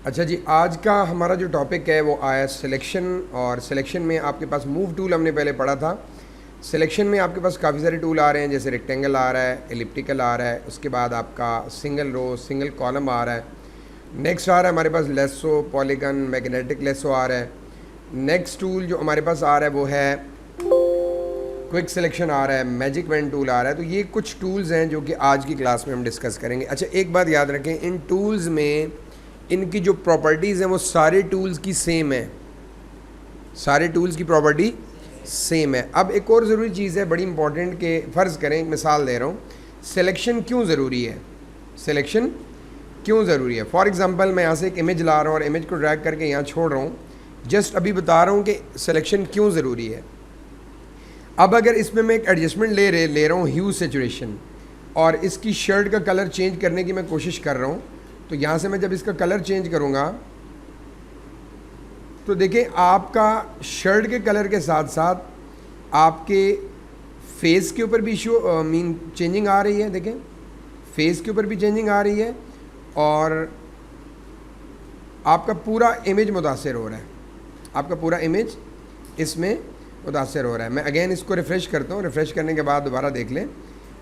अच्छा जी, आज का हमारा जो टॉपिक है वो आया सिलेक्शन। और सिलेक्शन में आपके पास मूव टूल हमने पहले पढ़ा था। सिलेक्शन में आपके पास काफ़ी सारे टूल आ रहे हैं, जैसे रेक्टेंगल आ रहा है, एलिप्टिकल आ रहा है, उसके बाद आपका सिंगल रो सिंगल कॉलम आ रहा है। नेक्स्ट आ रहा है हमारे पास लेसो, पॉलीगन, मैग्नेटिक लेसो आ रहा है। नेक्स्ट टूल जो हमारे पास आ रहा है वो है क्विक सिलेक्शन आ रहा है, मैजिक पेन टूल आ रहा है। तो ये कुछ टूल्स हैं जो कि आज की क्लास में हम डिस्कस करेंगे। अच्छा, एक बात याद रखें, इन टूल्स में इनकी जो प्रॉपर्टीज़ हैं वो सारे टूल्स की सेम है, सारे टूल्स की प्रॉपर्टी सेम है। अब एक और ज़रूरी चीज़ है बड़ी इंपॉर्टेंट, कि फ़र्ज़ करें, एक मिसाल दे रहा हूँ, सिलेक्शन क्यों ज़रूरी है, सिलेक्शन क्यों ज़रूरी है। फॉर एग्ज़ाम्पल मैं यहाँ से एक इमेज ला रहा हूँ और इमेज को ड्रैग करके यहाँ छोड़ रहा हूँ, जस्ट अभी बता रहा हूँ कि सिलेक्शन क्यों ज़रूरी है। अब अगर इसमें मैं एक एडजस्टमेंट ले रहा हूँ ह्यू सेचुरेशन, और इसकी शर्ट का कलर चेंज करने की मैं कोशिश कर रहा हूँ, तो यहाँ से मैं जब इसका कलर चेंज करूँगा तो देखिए आपका शर्ट के कलर के साथ साथ आपके फेस के ऊपर भी इशू चेंजिंग आ रही है। देखें, फेस के ऊपर भी चेंजिंग आ रही है और आपका पूरा इमेज मुतासर हो रहा है, आपका पूरा इमेज इसमें मुतासर हो रहा है। मैं अगेन इसको रिफ़्रेश करता हूँ, रिफ़्रेश करने के बाद दोबारा देख लें।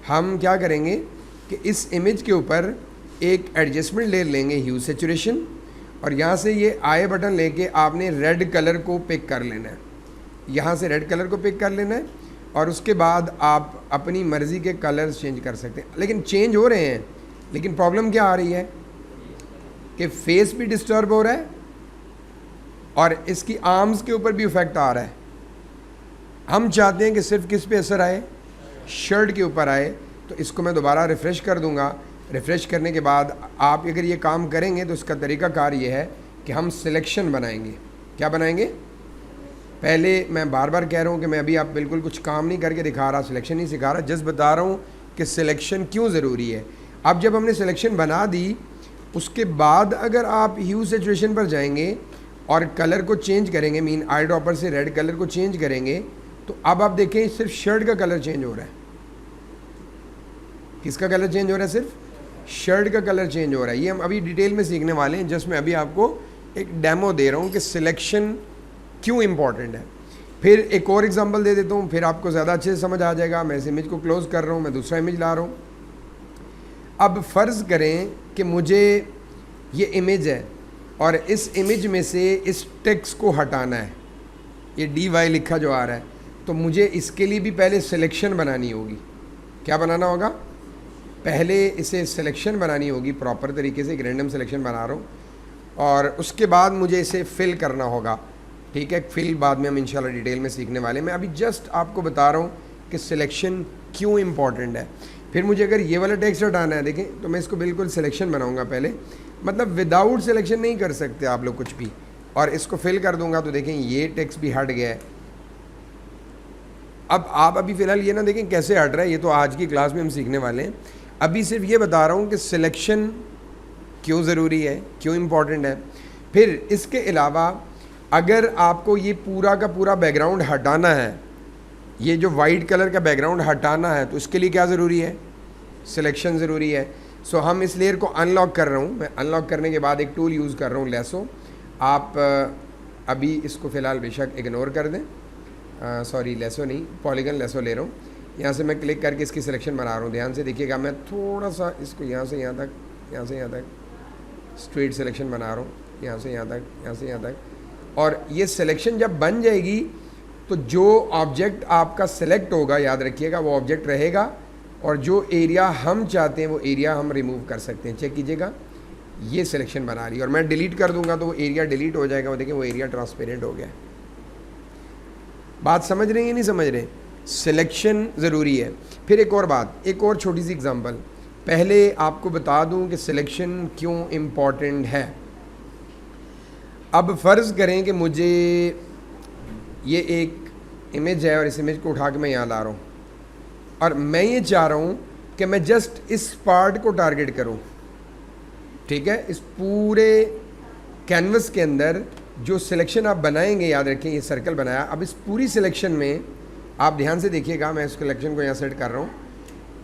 हम क्या करेंगे कि इस इमेज के ऊपर एक एडजस्टमेंट ले लेंगे, ह्यू सेचुरेशन, और यहाँ से ये आई बटन लेके आपने रेड कलर को पिक कर लेना है, यहाँ से रेड कलर को पिक कर लेना है, और उसके बाद आप अपनी मर्ज़ी के कलर्स चेंज कर सकते हैं। लेकिन चेंज हो रहे हैं, लेकिन प्रॉब्लम क्या आ रही है कि फेस भी डिस्टर्ब हो रहा है और इसकी आर्म्स के ऊपर भी इफ़ेक्ट आ रहा है। हम चाहते हैं कि सिर्फ किस पे असर आए, शर्ट के ऊपर आए। तो इसको मैं दोबारा रिफ़्रेश कर दूंगा। रिफ़्रेश करने के बाद आप अगर ये काम करेंगे तो इसका तरीक़ाकार ये है कि हम सिलेक्शन बनाएंगे। क्या बनाएंगे? पहले मैं बार बार कह रहा हूँ कि मैं अभी आप बिल्कुल कुछ काम नहीं करके दिखा रहा, सिलेक्शन नहीं सिखा रहा, जस्ट बता रहा हूँ कि सिलेक्शन क्यों ज़रूरी है। अब जब हमने सिलेक्शन बना दी, उसके बाद अगर आप ह्यू सिचुएशन पर जाएंगे और कलर को चेंज करेंगे, मीन आई ड्रॉपर से रेड कलर को चेंज करेंगे, तो अब आप देखें सिर्फ शर्ट का कलर चेंज हो रहा है। किसका कलर चेंज हो रहा है? सिर्फ शर्ट का कलर चेंज हो रहा है। ये हम अभी डिटेल में सीखने वाले हैं, जस्ट मैं अभी आपको एक डेमो दे रहा हूँ कि सिलेक्शन क्यों इम्पॉर्टेंट है। फिर एक और एग्जांपल दे देता हूँ, फिर आपको ज़्यादा अच्छे से समझ आ जाएगा। मैं इस इमेज को क्लोज़ कर रहा हूँ, मैं दूसरा इमेज ला रहा हूँ। अब फ़र्ज़ करें कि मुझे ये इमेज है और इस इमेज में से इस टेक्स्ट को हटाना है, ये DY लिखा जो आ रहा है, तो मुझे इसके लिए भी पहले सिलेक्शन बनानी होगी। क्या बनाना होगा? पहले इसे सिलेक्शन बनानी होगी प्रॉपर तरीके से, एक रैंडम सिलेक्शन बना रहा हूँ, और उसके बाद मुझे इसे फिल करना होगा। ठीक है, फिल बाद में हम इंशाल्लाह डिटेल में सीखने वाले हैं। मैं अभी जस्ट आपको बता रहा हूँ कि सिलेक्शन क्यों इम्पॉर्टेंट है। फिर मुझे अगर ये वाला टेक्स्ट हटाना है, देखें, तो मैं इसको बिल्कुल सिलेक्शन बनाऊँगा पहले, मतलब विदाउट सिलेक्शन नहीं कर सकते आप लोग कुछ भी, और इसको फिल कर दूँगा तो देखें ये टेक्स्ट भी हट गया है। अब आप अभी फ़िलहाल ये ना देखें कैसे हट रहा है, ये तो आज की क्लास में हम सीखने वाले हैं। अभी सिर्फ ये बता रहा हूँ कि सिलेक्शन क्यों ज़रूरी है, क्यों इम्पॉर्टेंट है। फिर इसके अलावा अगर आपको ये पूरा का पूरा बैकग्राउंड हटाना है, ये जो वाइट कलर का बैकग्राउंड हटाना है, तो इसके लिए क्या ज़रूरी है? सिलेक्शन ज़रूरी है। सो हम इस लेयर को अनलॉक कर रहा हूँ। मैं अनलॉक करने के बाद एक टूल यूज़ कर रहा हूँ, लेसो। आप अभी इसको फ़िलहाल बेशक इग्नोर कर दें, सॉरी लेसो नहीं, पॉलीगन लेसो ले रहा हूँ। यहाँ से मैं क्लिक करके इसकी सिलेक्शन बना रहा हूँ। ध्यान से देखिएगा, मैं थोड़ा सा इसको यहाँ से यहाँ तक, यहाँ से यहाँ तक स्ट्रेट सिलेक्शन बना रहा हूँ, यहाँ से यहाँ तक, यहाँ से यहाँ तक। और ये सिलेक्शन जब बन जाएगी तो जो ऑब्जेक्ट आपका सिलेक्ट होगा, याद रखिएगा, वो ऑब्जेक्ट रहेगा, और जो एरिया हम चाहते हैं वो एरिया हम रिमूव कर सकते हैं। चेक कीजिएगा, ये सिलेक्शन बना रही है, और मैं डिलीट कर दूँगा तो वो एरिया डिलीट हो जाएगा। वो देखिए वो एरिया ट्रांसपेरेंट हो गया। बात समझ रहे हैं या नहीं समझ रहे? सिलेक्शन ज़रूरी है। फिर एक और बात, एक और छोटी सी एग्जांपल, पहले आपको बता दूं कि सिलेक्शन क्यों इम्पॉर्टेंट है। अब फ़र्ज़ करें कि मुझे ये एक इमेज है और इस इमेज को उठा के मैं यहाँ ला रहा हूँ, और मैं ये चाह रहा हूँ कि मैं जस्ट इस पार्ट को टारगेट करूँ। ठीक है, इस पूरे कैनवस के अंदर जो सिलेक्शन आप बनाएंगे, याद रखें ये सर्कल बनाया। अब इस पूरी सिलेक्शन में आप ध्यान से देखिएगा, मैं इस सिलेक्शन को यहाँ सेट कर रहा हूँ।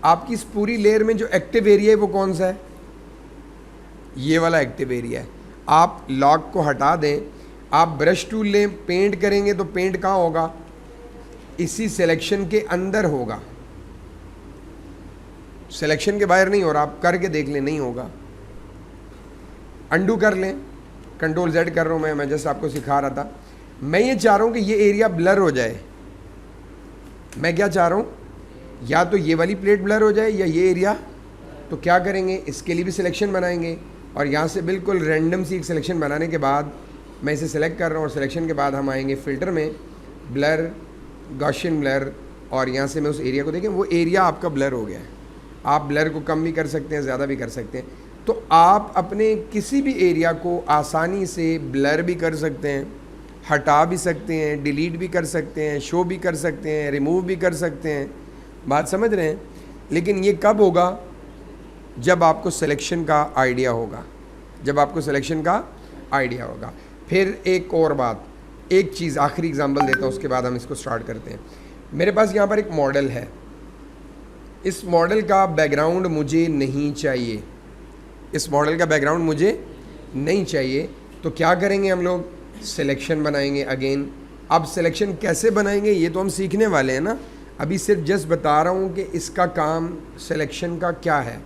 आपकी इस पूरी लेयर में जो एक्टिव एरिया है वो कौन सा है? ये वाला एक्टिव एरिया है। आप लॉक को हटा दें, आप ब्रश टूल लें, पेंट करेंगे तो पेंट कहाँ होगा, इसी सिलेक्शन के अंदर होगा, सिलेक्शन के बाहर नहीं हो रहा। आप करके देख लें, नहीं होगा। अंडू कर लें, कंट्रोल Z कर रहा हूँ मैं जस्ट आपको सिखा रहा था। मैं ये चाह रहा हूँ कि ये एरिया ब्लर हो जाए। मैं क्या चाह रहा हूँ, या तो ये वाली प्लेट ब्लर हो जाए या ये एरिया। तो क्या करेंगे, इसके लिए भी सिलेक्शन बनाएंगे और यहाँ से बिल्कुल रैंडम सी एक सिलेक्शन बनाने के बाद मैं इसे सेलेक्ट कर रहा हूँ और सिलेक्शन के बाद हम आएंगे फ़िल्टर में, ब्लर, गॉसियन ब्लर, और यहाँ से मैं उस एरिया को देखें, वो एरिया आपका ब्लर हो गया है। आप ब्लर को कम भी कर सकते हैं, ज़्यादा भी कर सकते हैं। तो आप अपने किसी भी एरिया को आसानी से ब्लर भी कर सकते हैं, हटा भी सकते हैं, डिलीट भी कर सकते हैं, शो भी कर सकते हैं, रिमूव भी कर सकते हैं। बात समझ रहे हैं? लेकिन ये कब होगा, जब आपको सिलेक्शन का आइडिया होगा, जब आपको सिलेक्शन का आइडिया होगा। फिर एक और बात, एक चीज़, आखिरी एग्जांपल देता हूँ, उसके बाद हम इसको स्टार्ट करते हैं। मेरे पास यहाँ पर एक मॉडल है, इस मॉडल का बैकग्राउंड मुझे नहीं चाहिए, इस मॉडल का बैकग्राउंड मुझे नहीं चाहिए। तो क्या करेंगे हम लोग, सिलेक्शन बनाएंगे अगेन। अब सिलेक्शन कैसे बनाएंगे ये तो हम सीखने वाले हैं ना, अभी सिर्फ जस्ट बता रहा हूँ कि इसका काम सिलेक्शन का क्या है।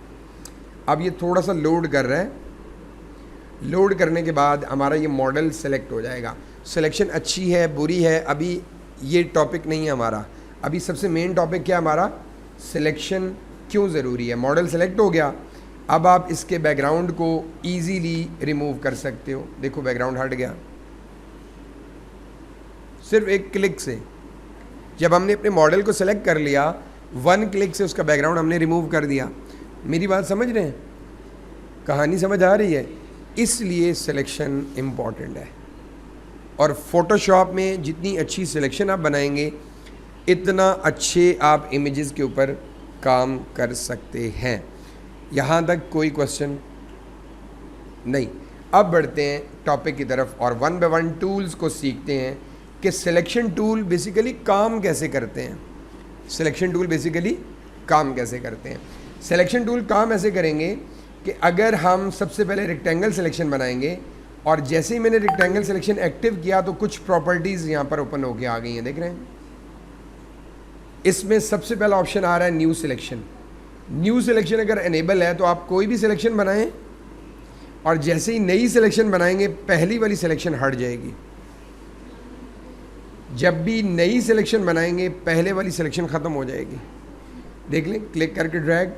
अब ये थोड़ा सा लोड कर रहा है, लोड करने के बाद हमारा ये मॉडल सेलेक्ट हो जाएगा। सिलेक्शन अच्छी है बुरी है अभी ये टॉपिक नहीं है हमारा, अभी सबसे मेन टॉपिक क्या है हमारा, सिलेक्शन क्यों ज़रूरी है। मॉडल सेलेक्ट हो गया, अब आप इसके बैकग्राउंड को ईजीली रिमूव कर सकते हो। देखो बैकग्राउंड हट गया सिर्फ एक क्लिक से। जब हमने अपने मॉडल को सेलेक्ट कर लिया, वन क्लिक से उसका बैकग्राउंड हमने रिमूव कर दिया। मेरी बात समझ रहे हैं, कहानी समझ आ रही है? इसलिए सिलेक्शन इम्पॉर्टेंट है। और फोटोशॉप में जितनी अच्छी सिलेक्शन आप बनाएंगे इतना अच्छे आप इमेजेस के ऊपर काम कर सकते हैं। यहाँ तक कोई क्वेश्चन नहीं? अब बढ़ते हैं टॉपिक की तरफ और वन बाय वन टूल्स को सीखते हैं कि सिलेक्शन टूल बेसिकली काम कैसे करते हैं। सिलेक्शन टूल बेसिकली काम कैसे करते हैं? सिलेक्शन टूल काम ऐसे करेंगे कि अगर हम सबसे पहले रेक्टेंगल सिलेक्शन बनाएंगे और जैसे ही मैंने रेक्टेंगल सिलेक्शन एक्टिव किया तो कुछ प्रॉपर्टीज़ यहाँ पर ओपन होके आ गई हैं, देख रहे हैं? इसमें सबसे पहला ऑप्शन आ रहा है न्यू सिलेक्शन। न्यू सिलेक्शन अगर एनेबल है तो आप कोई भी सिलेक्शन बनाएं और जैसे ही नई सिलेक्शन बनाएंगे पहली वाली सिलेक्शन हट जाएगी। जब भी नई सिलेक्शन बनाएंगे पहले वाली सिलेक्शन ख़त्म हो जाएगी। देख लें, क्लिक करके ड्रैग,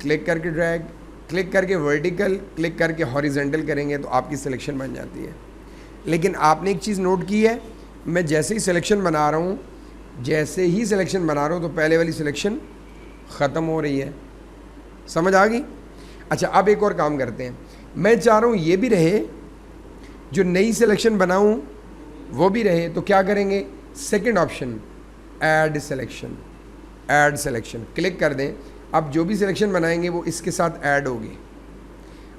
क्लिक करके ड्रैग, क्लिक करके वर्टिकल, क्लिक करके हॉरिजेंटल करेंगे तो आपकी सिलेक्शन बन जाती है। लेकिन आपने एक चीज़ नोट की है, मैं जैसे ही सिलेक्शन बना रहा हूँ, जैसे ही सिलेक्शन बना रहा हूँ तो पहले वाली सिलेक्शन ख़त्म हो रही है। समझ आ गई? अच्छा, अब एक और काम करते हैं। मैं चाह रहा हूँ ये भी रहे, जो नई सिलेक्शन बनाऊँ वो भी रहे, तो क्या करेंगे, second option add selection, add selection click कर दें। अब जो भी सिलेक्शन बनाएंगे वो इसके साथ ऐड होगी।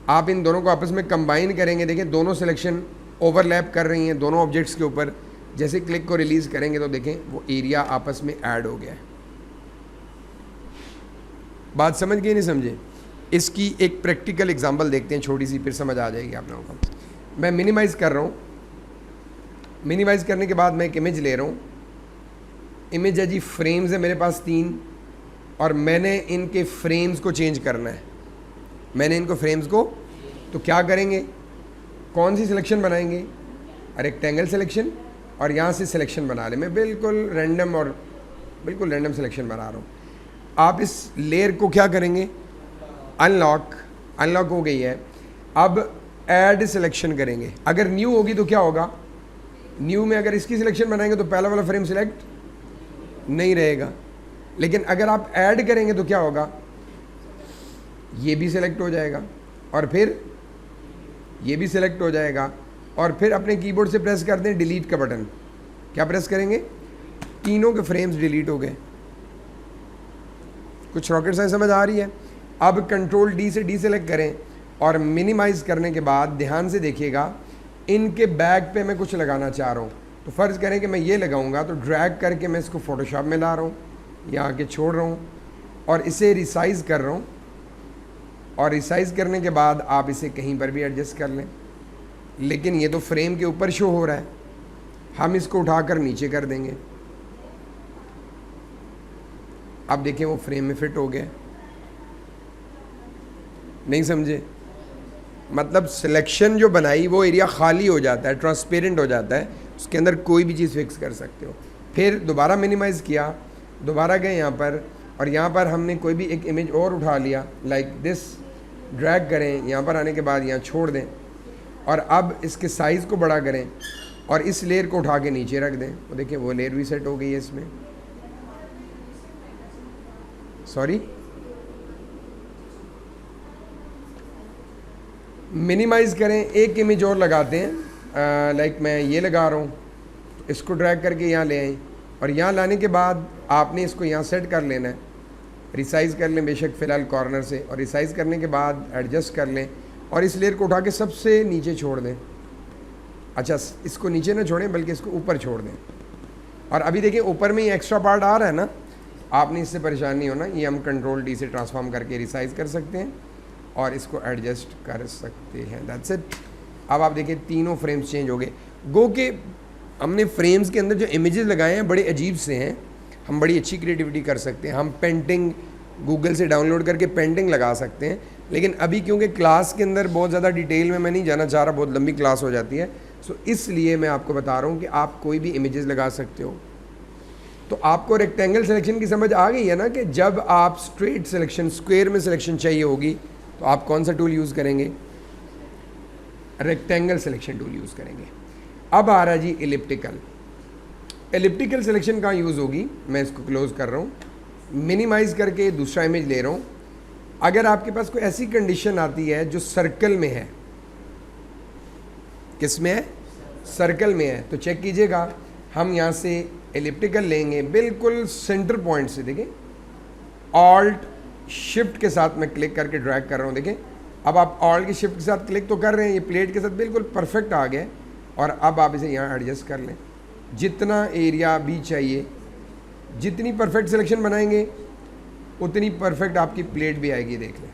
आप इन दोनों को आपस में कंबाइन करेंगे, देखें दोनों सिलेक्शन ओवरलैप कर रही हैं दोनों ऑब्जेक्ट्स के ऊपर। जैसे क्लिक को रिलीज़ करेंगे तो देखें वो एरिया आपस में ऐड हो गया है। बात समझ गए नहीं समझे? इसकी एक प्रैक्टिकल एग्जांपल देखते हैं छोटी सी, फिर समझ आ जाएगी आप लोगों को। मैं मिनिमाइज़ कर रहा हूँ, मिनिमाइज़ करने के बाद मैं एक इमेज ले रहा हूँ। इमेज है जी, फ्रेम्स है मेरे पास 3 और मैंने इनके फ्रेम्स को चेंज करना है। मैंने इनको फ्रेम्स को, तो क्या करेंगे, कौन सी सिलेक्शन बनाएंगे, रेक्टेंगल सिलेक्शन, और यहाँ से सिलेक्शन बना लें। मैं बिल्कुल रैंडम और बिल्कुल रैंडम सिलेक्शन बना रहा हूँ। आप इस लेयर को क्या करेंगे, अनलॉक, अनलॉक हो गई है। अब ऐड सिलेक्शन करेंगे। अगर न्यू होगी तो क्या होगा, न्यू में अगर इसकी सिलेक्शन बनाएंगे तो पहला वाला फ्रेम सिलेक्ट नहीं रहेगा। लेकिन अगर आप ऐड करेंगे तो क्या होगा, ये भी सिलेक्ट हो जाएगा और फिर ये भी सिलेक्ट हो जाएगा। और फिर अपने कीबोर्ड से प्रेस कर दें डिलीट का बटन। क्या प्रेस करेंगे, तीनों के फ्रेम्स डिलीट हो गए। कुछ रॉकेट साइंस समझ आ रही है? अब कंट्रोल डी से डीसेलेक्ट करें और मिनिमाइज़ करने के बाद ध्यान से देखिएगा, इनके बैक पे मैं कुछ लगाना चाह रहा हूँ। तो फ़र्ज़ करें कि मैं ये लगाऊंगा, तो ड्रैग करके मैं इसको फ़ोटोशॉप में ला रहा हूँ, यहाँ आके छोड़ रहा हूँ और इसे रिसाइज़ कर रहा हूँ। और रिसाइज़ करने के बाद आप इसे कहीं पर भी एडजस्ट कर लें। लेकिन ये तो फ्रेम के ऊपर शो हो रहा है, हम इसको उठाकर नीचे कर देंगे। अब देखिए वो फ्रेम में फिट हो गया। नहीं समझे? मतलब सिलेक्शन जो बनाई वो एरिया खाली हो जाता है, ट्रांसपेरेंट हो जाता है, उसके अंदर कोई भी चीज़ फिक्स कर सकते हो। फिर दोबारा मिनिमाइज़ किया, दोबारा गए यहाँ पर, और यहाँ पर हमने कोई भी एक इमेज और उठा लिया, लाइक दिस, ड्रैग करें, यहाँ पर आने के बाद यहाँ छोड़ दें, और अब इसके साइज़ को बड़ा करें और इस लेयर को उठा के नीचे रख दें। तो देखिए वो लेयर भी सेट हो गई है इसमें। सॉरी, मिनिमाइज़ करें, एक इमेज और लगाते हैं, लाइक मैं ये लगा रहा हूँ, इसको ड्रैग करके यहाँ ले आए, और यहाँ लाने के बाद आपने इसको यहाँ सेट कर लेना है, रिसाइज़ कर लें बेशक फ़िलहाल कॉर्नर से, और रिसाइज़ करने के बाद एडजस्ट कर लें और इस लेयर को उठा के सबसे नीचे छोड़ दें। अच्छा, इसको नीचे ना छोड़ें बल्कि इसको ऊपर छोड़ दें। और अभी देखिए ऊपर में ही एक्स्ट्रा पार्ट आ रहा है ना, आपने इससे परेशान नहीं होना, ये हम कंट्रोल डी से ट्रांसफॉर्म करके रिसाइज़ कर सकते हैं और इसको एडजस्ट कर सकते हैं। That's it. अब आप देखिए तीनों फ्रेम्स चेंज हो गए। गो के हमने फ्रेम्स के अंदर जो इमेजेस लगाए हैं बड़े अजीब से हैं, हम बड़ी अच्छी क्रिएटिविटी कर सकते हैं। हम पेंटिंग गूगल से डाउनलोड करके पेंटिंग लगा सकते हैं, लेकिन अभी क्योंकि क्लास के अंदर बहुत ज़्यादा डिटेल में मैं नहीं जाना चाह रहा, बहुत लंबी क्लास हो जाती है, सो इसलिए मैं आपको बता रहा हूँ कि आप कोई भी इमेजेस लगा सकते हो। तो आपको रेक्टेंगल सिलेक्शन की समझ आ गई है ना, कि जब आप स्ट्रेट सिलेक्शन, स्क्वायर में सिलेक्शन चाहिए होगी तो आप कौन सा टूल यूज़ करेंगे? रेक्टेंगल सिलेक्शन टूल यूज़ करेंगे। अब आ रहा है जी इलिप्टिकल। एलिप्टिकल सिलेक्शन कहाँ यूज़ होगी? मैं इसको क्लोज कर रहा हूँ, मिनिमाइज़ करके दूसरा इमेज ले रहा हूँ। अगर आपके पास कोई ऐसी कंडीशन आती है जो सर्कल में है, किस में है? सर्कल में है, तो चेक कीजिएगा, हम यहाँ से एलिप्टिकल लेंगे बिल्कुल सेंटर पॉइंट से। देखें, ऑल्ट शिफ्ट के साथ मैं क्लिक करके ड्रैग कर रहा हूँ। देखें, अब आप ऑल्ट के शिफ्ट के साथ क्लिक तो कर रहे हैं, ये प्लेट के साथ बिल्कुल परफेक्ट आ गया। और अब आप इसे यहाँ एडजस्ट कर लें, जितना एरिया भी चाहिए। जितनी परफेक्ट सिलेक्शन बनाएंगे उतनी परफेक्ट आपकी प्लेट भी आएगी। देख लें,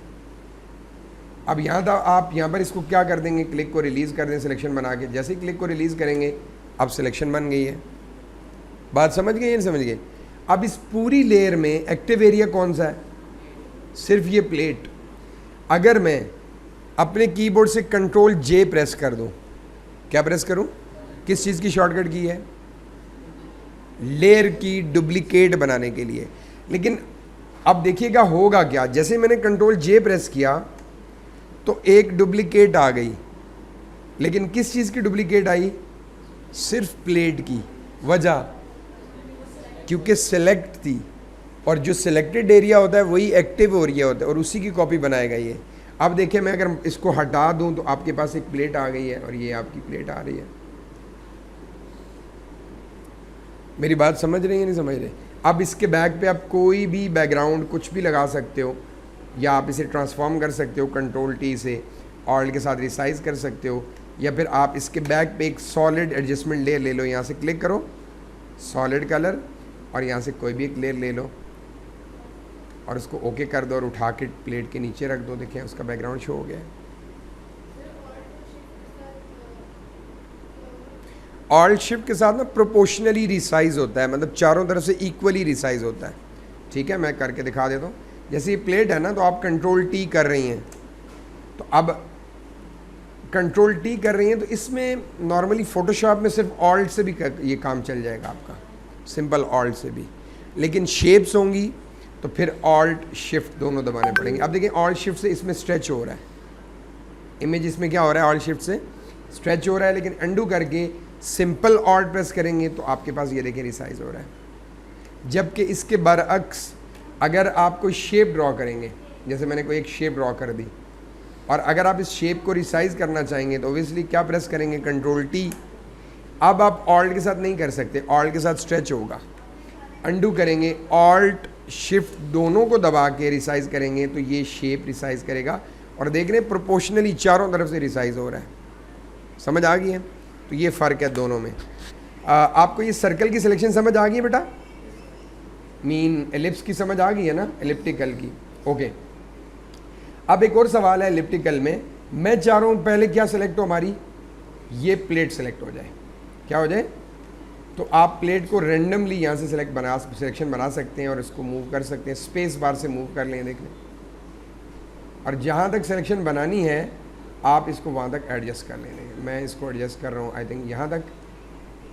अब यहाँ था, आप यहाँ पर इसको क्या कर देंगे, क्लिक को रिलीज़ कर दें सिलेक्शन बना के। जैसे ही क्लिक को रिलीज़ करेंगे अब सिलेक्शन बन गई है। बात समझ गए या नहीं समझ गए? अब इस पूरी लेयर में एक्टिव एरिया कौन सा है? सिर्फ ये प्लेट। अगर मैं अपने कीबोर्ड से कंट्रोल जे प्रेस कर दूं, क्या प्रेस करूं? किस चीज़ की शॉर्टकट की है? लेयर की डुप्लीकेट बनाने के लिए। लेकिन अब देखिएगा होगा क्या, जैसे मैंने कंट्रोल जे प्रेस किया तो एक डुप्लीकेट आ गई, लेकिन किस चीज़ की डुप्लीकेट आई? सिर्फ प्लेट की। वजह, क्योंकि सेलेक्ट थी, और जो सिलेक्टेड एरिया होता है वही एक्टिव एरिया होता है, और उसी की कॉपी बनाएगा ये। अब देखिए, मैं अगर इसको हटा दूं तो आपके पास एक प्लेट आ गई है, और ये आपकी प्लेट आ रही है। मेरी बात समझ रही है नहीं समझ रहे? अब इसके बैक पे आप कोई भी बैकग्राउंड कुछ भी लगा सकते हो, या आप इसे ट्रांसफॉर्म कर सकते हो कंट्रोल टी से, ऑल्ट के साथ रिसाइज कर सकते हो, या फिर आप इसके बैक पे एक सॉलिड एडजस्टमेंट लेयर ले लो। यहाँ से क्लिक करो, सॉलिड कलर, और यहाँ से कोई भी एक लेयर ले लो और उसको ओके कर दो और उठा के प्लेट के नीचे रख दो। देखें, उसका बैकग्राउंड शो हो गया है। ऑल्ट शिफ्ट के साथ ना प्रोपोर्शनली रिसाइज होता है, मतलब चारों तरफ से इक्वली रिसाइज होता है। ठीक है, मैं करके दिखा देता हूँ। जैसे ये प्लेट है ना, तो आप कंट्रोल टी कर रही हैं, तो अब कंट्रोल टी कर रही हैं, तो इसमें नॉर्मली फोटोशॉप में सिर्फ ऑल्ट से भी ये काम चल जाएगा आपका, सिंपल ऑल्ट से भी। लेकिन शेप्स होंगी तो फिर ऑल्ट शिफ्ट दोनों दबाने पड़ेंगे। अब देखिए, ऑल्ट शिफ्ट से इसमें स्ट्रेच हो रहा है, इमेज इसमें क्या हो रहा है? ऑल्ट शिफ्ट से स्ट्रेच हो रहा है। लेकिन अंडू करके सिंपल ऑल्ट प्रेस करेंगे तो आपके पास ये देखिए रिसाइज हो रहा है। जबकि इसके बरअक्स अगर आप कोई शेप ड्रॉ करेंगे, जैसे मैंने कोई एक शेप ड्रॉ कर दी, और अगर आप इस शेप को रिसाइज करना चाहेंगे तो ओबियसली क्या प्रेस करेंगे? Control T. अब आप ऑल्ट के साथ नहीं कर सकते, ऑल्ट के साथ स्ट्रेच होगा। अंडू करेंगे, ऑल्ट शिफ्ट दोनों को दबा के रिसाइज करेंगे तो ये शेप रिसाइज करेगा, और देख रहे हैं प्रोपोर्शनली चारों तरफ से रिसाइज हो रहा है। समझ आ गई है? तो ये फ़र्क है दोनों में। आपको ये सर्कल की सिलेक्शन समझ आ गई बेटा? मीन एलिप्स की समझ आ गई है ना, एलिप्टिकल की? ओके। अब एक और सवाल है एलिप्टिकल में, मैं चाह रहा हूँ पहले क्या सिलेक्ट हो हमारी? ये प्लेट सेलेक्ट हो जाए, क्या हो जाए, तो आप प्लेट को रेंडमली यहाँ से सिलेक्शन बना सकते हैं और इसको मूव कर सकते हैं, स्पेस बार से मूव कर लें, देख लें, और जहाँ तक सिलेक्शन बनानी है आप इसको वहाँ तक एडजस्ट कर लें। मैं इसको एडजस्ट कर रहा हूँ, आई थिंक यहाँ तक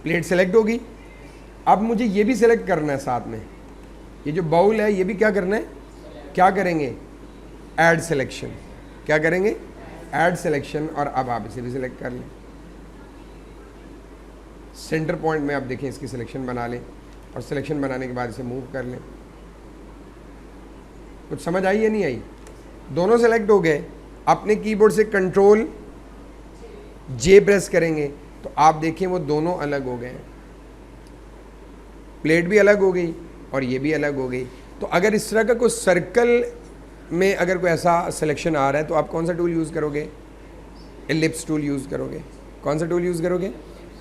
प्लेट सेलेक्ट होगी। अब मुझे ये भी सिलेक्ट करना है साथ में, ये जो बाउल है ये भी क्या करना है, क्या करेंगे, ऐड सिलेक्शन, क्या करेंगे, ऐड सिलेक्शन, और अब आप इसे भी सिलेक्ट कर लें। सेंटर पॉइंट में आप देखें इसकी सिलेक्शन बना लें और सिलेक्शन बनाने के बाद इसे मूव कर लें। कुछ समझ आई या नहीं आई? दोनों सेलेक्ट हो गए। अपने कीबोर्ड से कंट्रोल जे प्रेस करेंगे तो आप देखें वो दोनों अलग हो गए, प्लेट भी अलग हो गई और ये भी अलग हो गई। तो अगर इस तरह का कोई सर्कल में अगर कोई ऐसा सिलेक्शन आ रहा है तो आप कौन सा टूल यूज़ करोगे, एलिप्स टूल यूज़ करोगे। कौन सा टूल यूज़ करोगे,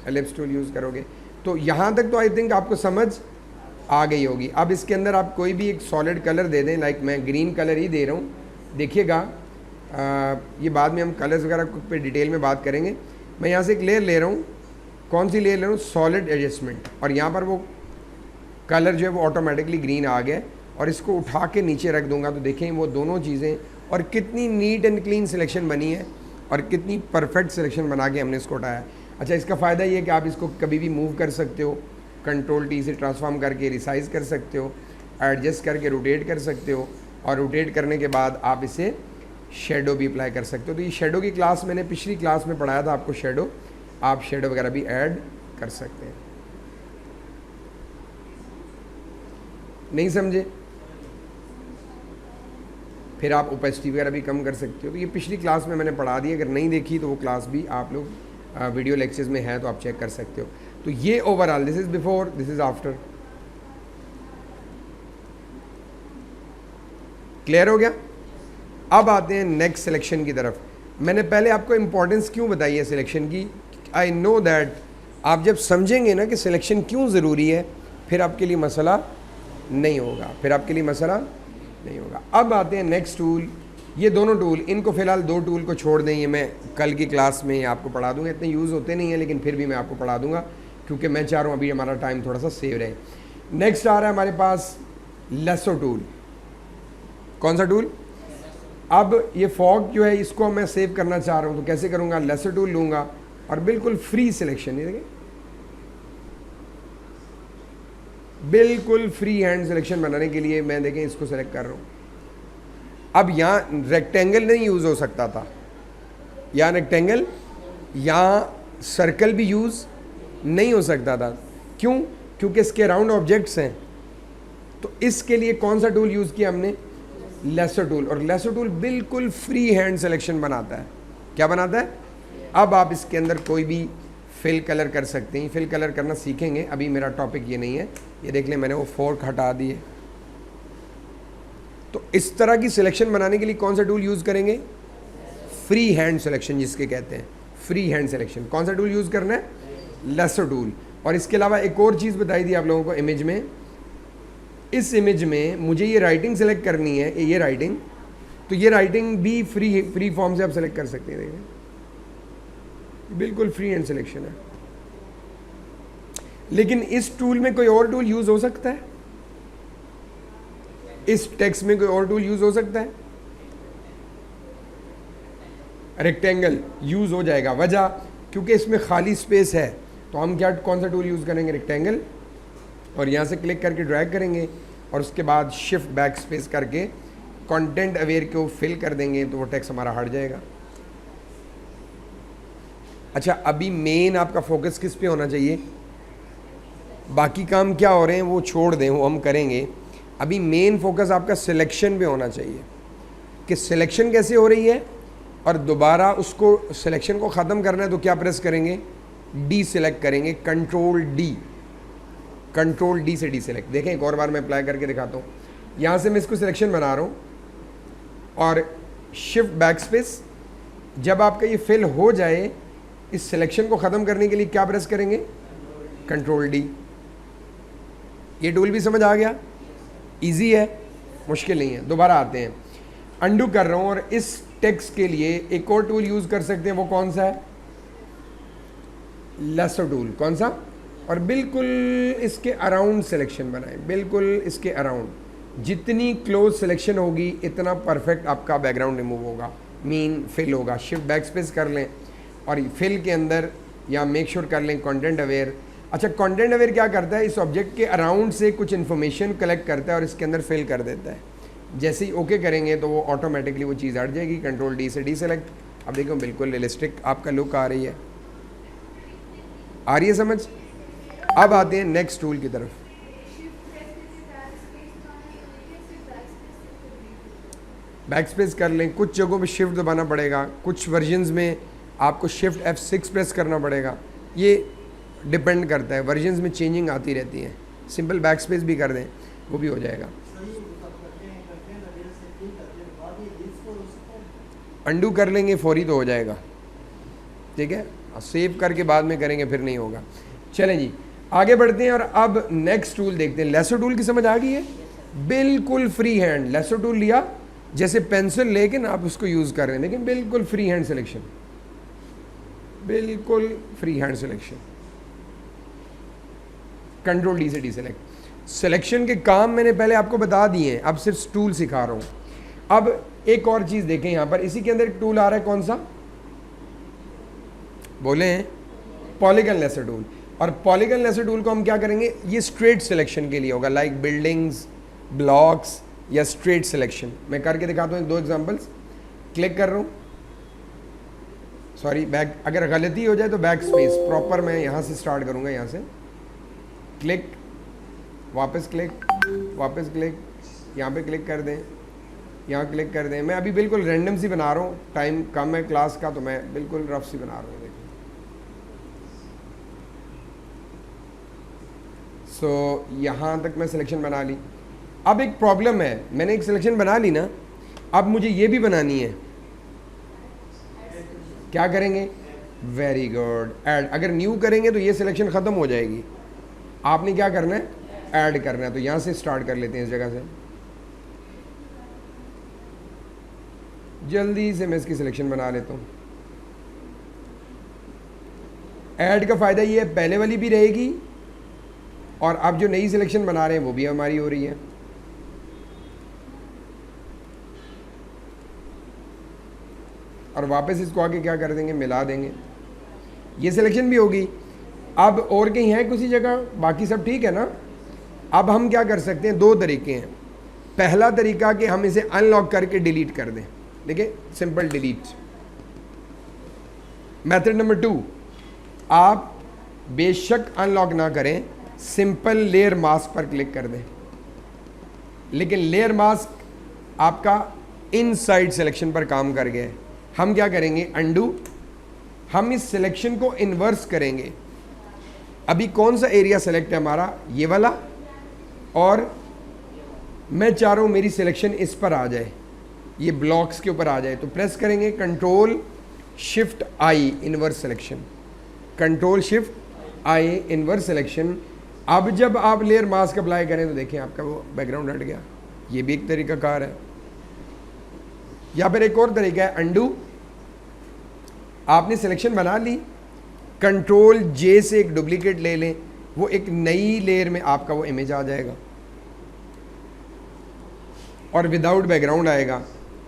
एलिप्स टूल यूज़ करोगे। तो यहाँ तक तो आई थिंक आपको समझ आ गई होगी। अब इसके अंदर आप कोई भी एक सॉलिड कलर दे दें, लाइक मैं ग्रीन कलर ही दे रहा हूँ। देखिएगा ये बाद में हम कलर्स वगैरह पे डिटेल में बात करेंगे। मैं यहाँ से एक लेयर ले रहा हूँ, कौन सी लेयर ले रहा हूँ, सॉलिड एडजस्टमेंट, और यहाँ पर वो कलर जो है वो ऑटोमेटिकली ग्रीन आ गया और इसको उठा के नीचे रख दूंगा तो देखें वो दोनों चीज़ें, और कितनी नीट एंड क्लीन सिलेक्शन बनी है और कितनी परफेक्ट सिलेक्शन बना के हमने इसको उठाया। अच्छा, इसका फ़ायदा ये है कि आप इसको कभी भी मूव कर सकते हो, कंट्रोल टी से ट्रांसफॉर्म करके रिसाइज कर सकते हो, एडजस्ट करके रोटेट कर सकते हो, और रोटेट करने के बाद आप इसे शेडो भी अप्लाई कर सकते हो। तो ये शेडो की क्लास मैंने पिछली क्लास में पढ़ाया था आपको शेडो, आप शेडो वगैरह भी ऐड कर सकते हैं। नहीं समझे? फिर आप ओपेसिटी वगैरह भी कम कर सकते हो। तो ये पिछली क्लास में मैंने पढ़ा दी, अगर नहीं देखी तो वो क्लास भी आप लोग वीडियो लेक्चर्स में है तो आप चेक कर सकते हो। तो ये overall, this is before, this is after. Clear हो गया? अब आते हैं नेक्स्ट सिलेक्शन की तरफ। मैंने पहले आपको इंपॉर्टेंस क्यों बताई है सिलेक्शन की, आई नो दैट आप जब समझेंगे ना कि सिलेक्शन क्यों ज़रूरी है फिर आपके लिए मसला नहीं होगा, फिर आपके लिए मसला नहीं होगा। अब आते हैं नेक्स्ट टूल। ये दोनों टूल, इनको फ़िलहाल दो टूल को छोड़ दें, ये मैं कल की क्लास में आपको पढ़ा दूंगा। इतने यूज़ होते नहीं हैं लेकिन फिर भी मैं आपको पढ़ा दूंगा क्योंकि मैं चाह रहा हूँ अभी हमारा टाइम थोड़ा सा सेव रहे। नेक्स्ट आ रहा है हमारे पास लेसो टूल। कौन सा टूल? अब ये फॉग जो है इसको मैं सेव करना चाह रहा हूँ तो कैसे करूँगा, लेसो टूल लूँगा और बिल्कुल फ्री सिलेक्शन, ये देखें बिल्कुल फ्री हैंड सिलेक्शन बनाने के लिए मैं देखें इसको सेलेक्ट कर रहा हूँ। अब यहाँ रेक्टेंगल नहीं यूज़ हो सकता था, यहाँ रेक्टेंगल, यहाँ सर्कल भी यूज़ नहीं हो सकता था। क्यों? क्योंकि इसके राउंड ऑब्जेक्ट्स हैं। तो इसके लिए कौन सा टूल यूज़ किया हमने, लेसो टूल। और लेसो टूल बिल्कुल फ्री हैंड सिलेक्शन बनाता है। क्या बनाता है? अब आप इसके अंदर कोई भी फिल कलर कर सकते हैं। फिल कलर करना सीखेंगे, अभी मेरा टॉपिक ये नहीं है। ये देख लें मैंने वो फोर्क हटा दिए। तो इस तरह की सिलेक्शन बनाने के लिए कौन सा टूल यूज़ करेंगे, फ्री हैंड सिलेक्शन जिसके कहते हैं, फ्री हैंड सिलेक्शन। कौन सा टूल यूज़ करना है, लेसो टूल। और इसके अलावा एक और चीज़ बताई थी आप लोगों को इमेज में, इस इमेज में मुझे ये राइटिंग सेलेक्ट करनी है, ये राइटिंग, तो ये राइटिंग भी फ्री फॉर्म से आप सेलेक्ट कर सकते हैं। देखिए बिल्कुल फ्री हैंड सिलेक्शन है। लेकिन इस टूल में कोई और टूल यूज़ हो सकता है, इस टेक्स्ट में कोई और टूल यूज़ हो सकता है, रेक्टेंगल यूज़ हो जाएगा। वजह क्योंकि इसमें खाली स्पेस है तो हम क्या, कौन सा टूल यूज़ करेंगे, रेक्टेंगल, और यहाँ से क्लिक करके ड्रैग करेंगे और उसके बाद शिफ्ट बैक स्पेस करके कंटेंट अवेयर को फिल कर देंगे तो वो टेक्स्ट हमारा हट जाएगा। अच्छा, अभी मेन आपका फोकस किस पे होना चाहिए, बाकी काम क्या हो रहे हैं वो छोड़ दें, वो हम करेंगे। अभी मेन फोकस आपका सिलेक्शन पे होना चाहिए कि सिलेक्शन कैसे हो रही है, और दोबारा उसको सिलेक्शन को ख़त्म करना है तो क्या प्रेस करेंगे, डी सिलेक्ट करेंगे, कंट्रोल डी से डी सेलेक्ट। देखें एक और बार मैं अप्लाई करके दिखाता हूँ। यहाँ से मैं इसको सिलेक्शन बना रहा हूँ और शिफ्ट बैक स्पेस, जब आपका ये फिल हो जाए इस सिलेक्शन को ख़त्म करने के लिए क्या प्रेस करेंगे, कंट्रोल डी। ये टूल भी समझ आ गया, इजी है, मुश्किल नहीं है। दोबारा आते हैं, अंडू कर रहा हूँ और इस टेक्स्ट के लिए एक और टूल यूज़ कर सकते हैं, वो कौन सा है, लेसो टूल, कौन सा, और बिल्कुल इसके अराउंड सिलेक्शन बनाएं, बिल्कुल इसके अराउंड। जितनी क्लोज सिलेक्शन होगी इतना परफेक्ट आपका बैकग्राउंड रिमूव होगा, मीन फिल होगा। शिफ्ट बैक स्पेस कर लें और फिल के अंदर या मेक श्योर कर लें कंटेंट अवेयर। अच्छा, कंटेंट अवेयर क्या करता है, इस ऑब्जेक्ट के अराउंड से कुछ इन्फॉर्मेशन कलेक्ट करता है और इसके अंदर फिल कर देता है। जैसे ही ओके करेंगे तो वो ऑटोमेटिकली वो चीज़ हट जाएगी। कंट्रोल डी से डी सेलेक्ट। अब देखो बिल्कुल रियलिस्टिक आपका लुक आ रही है समझ। अब आते हैं नेक्स्ट टूल की तरफ। बैक स्पेस कर लें, कुछ जगहों पे शिफ्ट दबाना पड़ेगा, कुछ वर्जन्स में आपको शिफ्ट F6 प्रेस करना पड़ेगा। ये डिपेंड करता है, वर्जन्स में चेंजिंग आती रहती है। सिंपल बैक स्पेस भी कर दें वो भी हो जाएगा। अंडू कर लेंगे फौरी तो हो जाएगा, ठीक है। सेव करके बाद में करेंगे फिर नहीं होगा। चलें जी आगे बढ़ते हैं और अब नेक्स्ट टूल देखते हैं। लेसो टूल की समझ आ गई है, बिल्कुल फ्री हैंड। लेसो टूल लिया, जैसे पेंसिल लेके ना आप उसको यूज़ कर रहे हैं, लेकिन बिल्कुल फ्री हैंड सिलेक्शन, बिल्कुल free hand selection. Control D से डी सेलेक्ट। सिलेक्शन के काम मैंने पहले आपको बता दिए हैं, अब सिर्फ टूल सिखा रहा हूँ। अब एक और चीज़ देखें, यहाँ पर इसी के अंदर एक टूल आ रहा है, कौन सा बोले हैं, पॉलीगन लेसर टूल। और पॉलीगन लेसर टूल को हम क्या करेंगे, ये स्ट्रेट सिलेक्शन के लिए होगा, लाइक बिल्डिंग्स, ब्लॉक्स या स्ट्रेट सिलेक्शन। मैं करके दिखाता हूँ 2 एग्जांपल्स। क्लिक कर रहा हूँ, सॉरी बैक, अगर गलती हो जाए तो बैक स्पेस प्रॉपर मैं यहाँ से स्टार्ट करूँगा, यहाँ से क्लिक, वापस क्लिक, वापस क्लिक, यहाँ पे क्लिक कर दें, यहाँ क्लिक कर दें। मैं अभी बिल्कुल रैंडम सी बना रहा हूँ, टाइम कम है क्लास का तो मैं बिल्कुल रफ सी बना रहा हूँ। देखिए सो यहाँ तक मैं सिलेक्शन बना ली। अब एक प्रॉब्लम है, मैंने एक सिलेक्शन बना ली ना, अब मुझे ये भी बनानी है। क्या करेंगे, वेरी गुड, ऐड। अगर न्यू करेंगे तो ये सिलेक्शन ख़त्म हो जाएगी। आपने क्या करना है, ऐड करना है। तो यहाँ से स्टार्ट कर लेते हैं, इस जगह से जल्दी से मैं इसकी सिलेक्शन बना लेता हूँ। ऐड का फ़ायदा ये है, पहले वाली भी रहेगी और अब जो नई सिलेक्शन बना रहे हैं वो भी हमारी हो रही है। और वापस इसको आगे क्या कर देंगे, मिला देंगे, ये सिलेक्शन भी होगी। अब और कहीं है किसी जगह, बाकी सब ठीक है ना। अब हम क्या कर सकते हैं, 2 तरीके हैं। पहला तरीका कि हम इसे अनलॉक करके डिलीट कर दें, देखिए सिंपल डिलीट। मेथड नंबर 2, आप बेशक अनलॉक ना करें, सिंपल लेयर मास्क पर क्लिक कर दें, लेकिन लेयर मास्क आपका इनसाइड सिलेक्शन पर काम कर गया है। हम क्या करेंगे, अंडू, हम इस सिलेक्शन को इन्वर्स करेंगे। अभी कौन सा एरिया सेलेक्ट है हमारा, ये वाला, और मैं चाह रहा हूँ मेरी सिलेक्शन इस पर आ जाए, ये ब्लॉक्स के ऊपर आ जाए। तो प्रेस करेंगे कंट्रोल शिफ्ट आई इनवर्स सिलेक्शन, कंट्रोल शिफ्ट आई इनवर्स सिलेक्शन। अब जब आप लेयर मास्क अप्लाई करें तो देखिए आपका वो बैकग्राउंड हट गया। ये भी एक तरीका कार है। या फिर एक और तरीका है, अंडू, आपने सिलेक्शन बना ली, कंट्रोल जे से एक डुप्लीकेट ले लें, वो एक नई लेयर में आपका वो इमेज आ जाएगा और विदाउट बैकग्राउंड आएगा।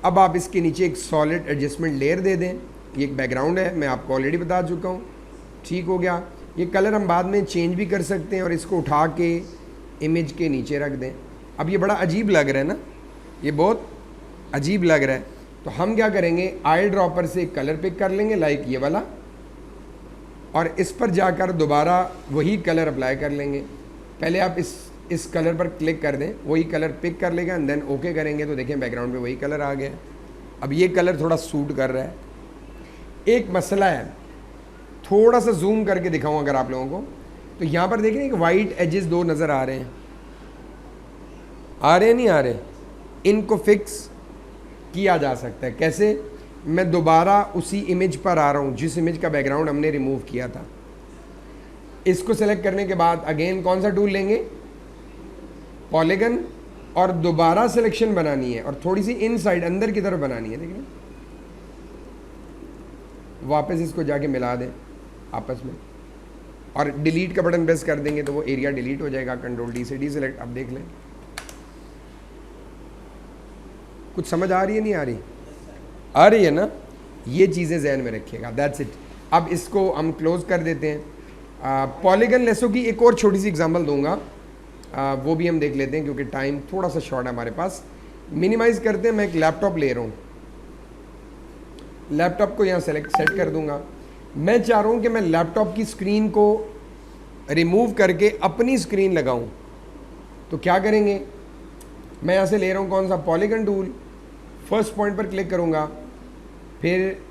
अब आप इसके नीचे एक सॉलिड एडजस्टमेंट लेयर दे दें। ये एक बैकग्राउंड है, मैं आपको ऑलरेडी बता चुका हूँ, ठीक हो गया। ये कलर हम बाद में चेंज भी कर सकते हैं और इसको उठा के इमेज के नीचे रख दें। अब ये बड़ा अजीब लग रहा है ना, ये बहुत अजीब लग रहा है। तो हम क्या करेंगे, आई ड्रॉपर से एक कलर पिक कर लेंगे, लाइक ये वाला, और इस पर जाकर दोबारा वही कलर अप्लाई कर लेंगे। पहले आप इस कलर पर क्लिक कर दें, वही कलर पिक कर लेगा, एंड देन ओके करेंगे तो देखें बैकग्राउंड पे वही कलर आ गया। अब ये कलर थोड़ा सूट कर रहा है। एक मसला है, थोड़ा सा जूम करके दिखाऊं अगर आप लोगों को, तो यहाँ पर देखें एक वाइट एजेस 2 नज़र आ रहे हैं, आ रहे हैं नहीं आ रहे, इनको फिक्स किया जा सकता है। कैसे, मैं दोबारा उसी इमेज पर आ रहा हूँ जिस इमेज का बैकग्राउंड हमने रिमूव किया था। इसको सेलेक्ट करने के बाद अगेन कौन सा टूल लेंगे, पॉलीगन, और दोबारा सिलेक्शन बनानी है और थोड़ी सी इनसाइड अंदर की तरफ बनानी है। देखिए वापस इसको जाके मिला दें आपस में, और डिलीट का बटन प्रेस कर देंगे तो वो एरिया डिलीट हो जाएगा। कंट्रोल डी से डी सेलेक्ट, अब देख लें कुछ समझ आ रही है नहीं आ रही? आ रही है ना? ये चीज़ें जहन में रखिएगा, दैट्स इट। अब इसको हम क्लोज कर देते हैं। पॉलीगन लेसों की एक और छोटी सी एग्जांपल दूंगा, वो भी हम देख लेते हैं क्योंकि टाइम थोड़ा सा शॉर्ट है हमारे पास। मिनिमाइज करते हैं, मैं एक लैपटॉप ले रहा हूँ, लैपटॉप को यहाँ सेट कर दूंगा। मैं चाह रहा हूँ कि मैं लैपटॉप की स्क्रीन को रिमूव करके अपनी स्क्रीन लगाऊँ, तो क्या करेंगे? मैं यहाँ से ले रहा हूँ कौन सा? Polygon tool. फर्स्ट पॉइंट पर क्लिक करूँगा, फिर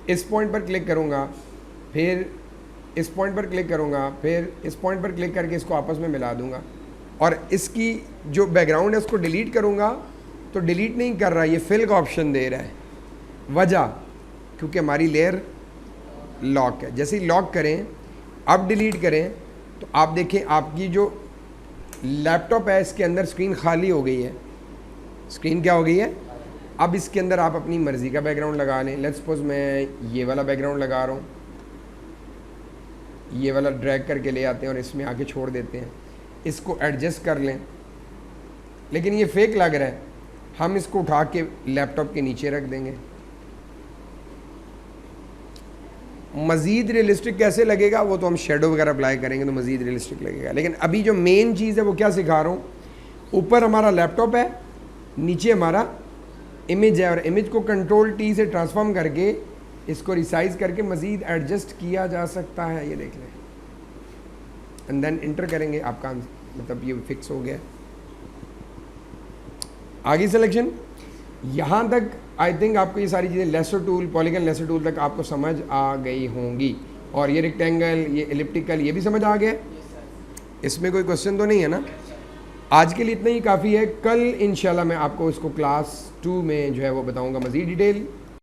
इस पॉइंट पर क्लिक करूँगा, फिर इस पॉइंट पर क्लिक करूँगा, फिर इस पॉइंट पर क्लिक करके इसको आपस में मिला दूँगा और इसकी जो बैकग्राउंड है उसको डिलीट करूँगा तो डिलीट नहीं कर रहा, ये फिल का ऑप्शन दे रहा है। वजह क्योंकि हमारी लेयर लॉक है। जैसे ही लॉक करें, अब डिलीट करें तो आप देखें आपकी जो लैपटॉप है इसके अंदर स्क्रीन खाली हो गई है। स्क्रीन क्या हो गई है? अब इसके अंदर आप अपनी मर्ज़ी का बैकग्राउंड लगा लें। लेट्स सपोज मैं ये वाला बैकग्राउंड लगा रहा हूँ, ये वाला ड्रैग करके ले आते हैं और इसमें आके छोड़ देते हैं, इसको एडजस्ट कर लें। लेकिन ये फेक लग रहा है, हम इसको उठा के लैपटॉप के नीचे रख देंगे। मज़ीद रियलिस्टिक कैसे लगेगा वो तो हम शेडो वगैरह अप्लाई करेंगे तो मज़ीद रियलिस्टिक लगेगा। लेकिन अभी जो मेन चीज़ है वो क्या सिखा रहा हूँ, ऊपर हमारा लैपटॉप है, नीचे हमारा इमेज है और इमेज को कंट्रोल टी से ट्रांसफॉर्म करके इसको रिसाइज करके मज़ीद एडजस्ट किया जा सकता है। ये देख लें एंड देन इंटर करेंगे, आपका मतलब ये फिक्स हो गया। आगे सिलेक्शन, यहाँ तक आई थिंक आपको ये सारी चीज़ें lasso tool, polygon lasso tool तक आपको समझ आ गई होंगी। और ये रेक्टेंगल, ये एलिप्टिकल, ये भी समझ आ गया, इसमें कोई क्वेश्चन तो नहीं है ना? आज के लिए इतना ही काफ़ी है। कल इंशाल्लाह मैं आपको इसको क्लास 2 में जो है वो बताऊंगा मज़ीद डिटेल।